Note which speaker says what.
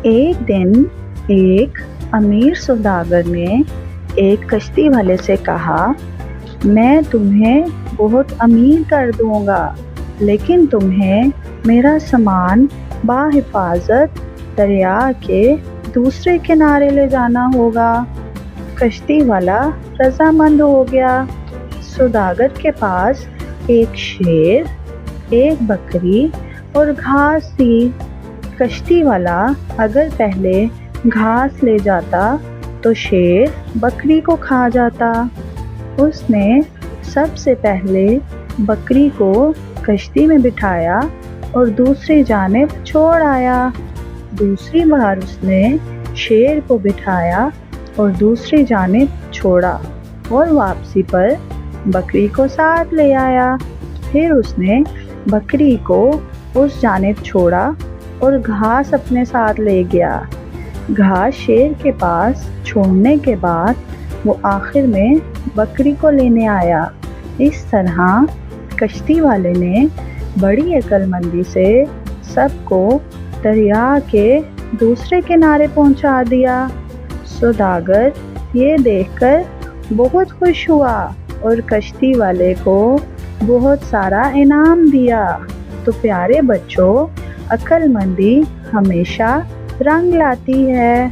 Speaker 1: ایک دن ایک امیر سوداگر نے ایک کشتی والے سے کہا، میں تمہیں بہت امیر کر دوں گا، لیکن تمہیں میرا سامان بحفاظت دریا کے دوسرے کنارے لے جانا ہوگا۔ کشتی والا رضامند ہو گیا۔ سوداگر کے پاس ایک شیر، ایک بکری اور گھاس تھی۔ کشتی والا اگر پہلے گھاس لے جاتا تو شیر بکری کو کھا جاتا۔ اس نے سب سے پہلے بکری کو کشتی میں بٹھایا اور دوسری جانب چھوڑ آیا۔ دوسری بار اس نے شیر کو بٹھایا اور دوسری جانب چھوڑا اور واپسی پر بکری کو ساتھ لے آیا۔ پھر اس نے بکری کو اس جانب چھوڑا اور گھاس اپنے ساتھ لے گیا۔ گھاس شیر کے پاس چھوڑنے کے بعد وہ آخر میں بکری کو لینے آیا۔ اس طرح کشتی والے نے بڑی عقل مندی سے سب کو دریا کے دوسرے کنارے پہنچا دیا۔ سوداگر یہ دیکھ کر بہت خوش ہوا اور کشتی والے کو بہت سارا انعام دیا۔ تو پیارے بچوں، عقل مندی ہمیشہ رنگ لاتی ہے۔